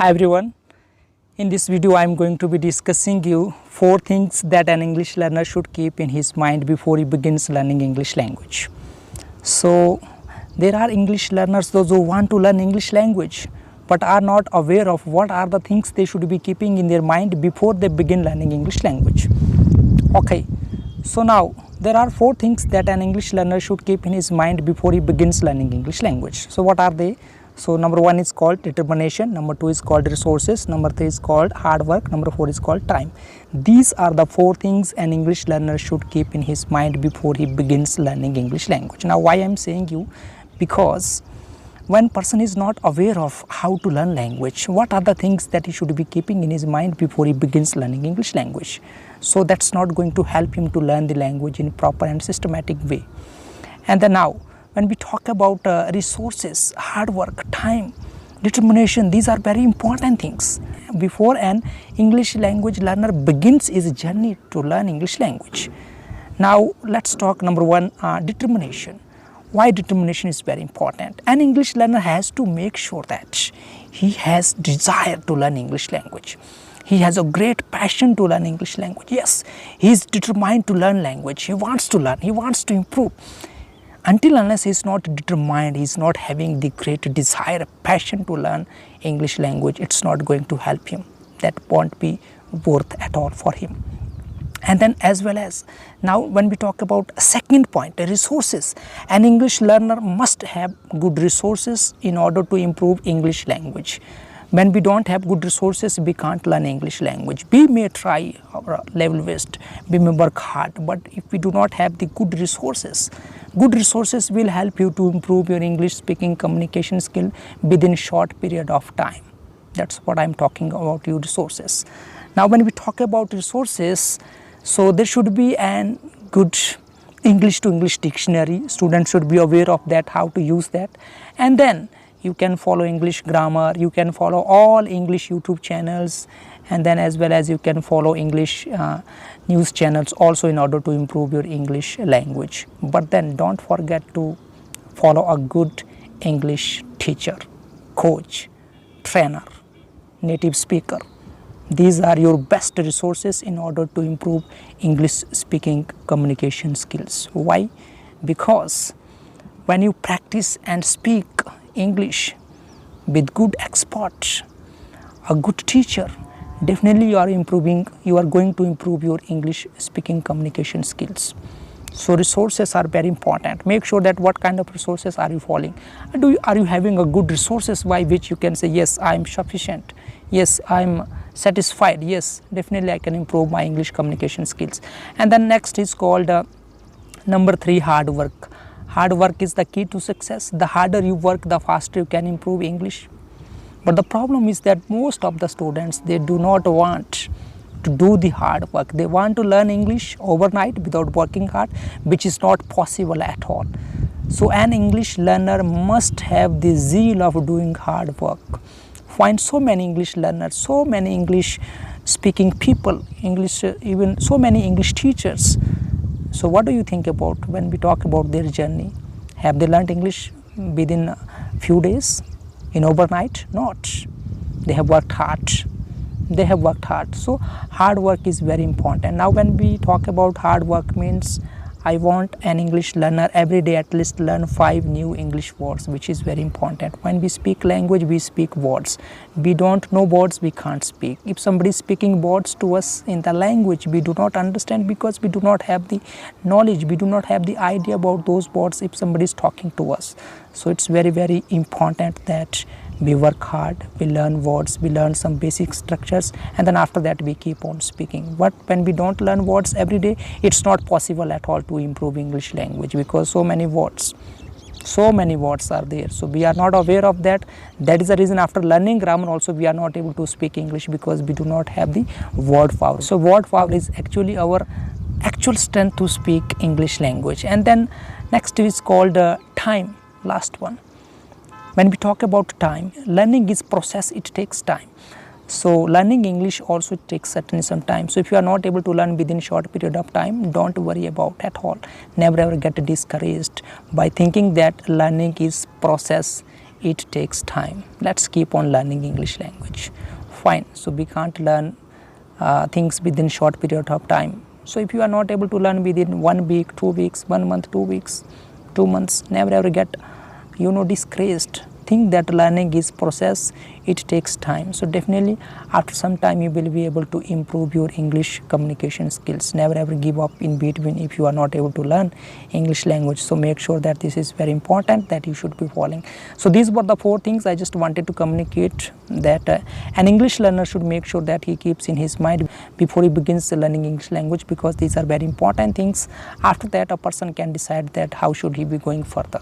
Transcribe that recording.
Hi everyone, in this video I am going to be discussing you 4 things that an English learner should keep in his mind before he begins learning English language. So there are English learners, those who want to learn English language but are not aware of what are the things they should be keeping in their mind before they begin learning English language. Okay, so now there are 4 things that an English learner should keep in his mind before he begins learning English language. So what are they? So number 1 is called determination, number 2 is called resources, number 3 is called hard work, number 4 is called time. These are the 4 things an English learner should keep in his mind before he begins learning English language. Now why I am saying you? Because when person is not aware of how to learn language, what are the things that he should be keeping in his mind before he begins learning English language? So that's not going to help him to learn the language in proper and systematic way. And then now when we talk about resources, hard work, time, determination, these are very important things before an English language learner begins his journey to learn English language. Now let's talk number 1, determination. Why determination is very important? An English learner has to make sure that he has desire to learn English language. He has a great passion to learn English language. Yes, he is determined to learn language. He wants to learn, he wants to improve. Until unless he is not determined, he is not having the great desire, passion to learn English language, it's not going to help him. That won't be worth at all for him. And then as well as now when we talk about second point, resources, an English learner must have good resources in order to improve English language. When we don't have good resources, we can't learn English language. We may try our level best, we may work hard, but if we do not have the good resources will help you to improve your English speaking communication skill within short period of time. That's what I'm talking about, your resources. Now when we talk about resources, so there should be an good English to English dictionary. Students should be aware of that, how to use that. And then you can follow English grammar, you can follow all English YouTube channels, and then as well as you can follow English news channels also in order to improve your English language. But then don't forget to follow a good English teacher, coach, trainer, native speaker. These are your best resources in order to improve English speaking communication skills. Why? Because when you practice and speak English with good experts, a good teacher, definitely you are going to improve your English speaking communication skills. So resources are very important. Make sure that what kind of resources are you following. Are you having a good resources by which you can say, yes, I am sufficient, yes, I am satisfied, yes, definitely I can improve my English communication skills. And then next is called number 3, hard work. Hard work is the key to success. The harder you work, the faster you can improve English. But the problem is that most of the students, they do not want to do the hard work. They want to learn English overnight without working hard, which is not possible at all. So an English learner must have the zeal of doing hard work. Find so many English learners, so many English speaking people, even so many English teachers. So what do you think about when we talk about their journey? Have they learned English within a few days, in overnight? Not. They have worked hard. They have worked hard. So hard work is very important. Now when we talk about hard work means, I want an English learner every day at least learn 5 new English words, which is very important. When we speak language, we speak words. We don't know words, we can't speak. If somebody is speaking words to us in the language, we do not understand because we do not have the knowledge, we do not have the idea about those words if somebody is talking to us. So it's very, very important that we work hard, we learn words, we learn some basic structures, and then after that we keep on speaking. But when we don't learn words every day, it's not possible at all to improve English language because so many words are there. So we are not aware of that. That is the reason after learning grammar also we are not able to speak English because we do not have the word power. So word power is actually our actual strength to speak English language. And then next is called time, last one. When we talk about time, learning is process, it takes time. So learning English also takes certainly some time. So if you are not able to learn within short period of time, don't worry about at all. Never ever get discouraged by thinking that learning is process, it takes time. Let's keep on learning English language. Fine, so we can't learn things within short period of time. So if you are not able to learn within 1 week, 2 weeks, 1 month, 2 weeks, 2 months, never ever get discouraged. Think that learning is process, it takes time. So definitely after some time you will be able to improve your English communication skills. Never ever give up in between if you are not able to learn English language. So make sure that this is very important, that you should be following. So these were the 4 things I just wanted to communicate, that an English learner should make sure that he keeps in his mind before he begins learning English language, because these are very important things. After that a person can decide that how should he be going further.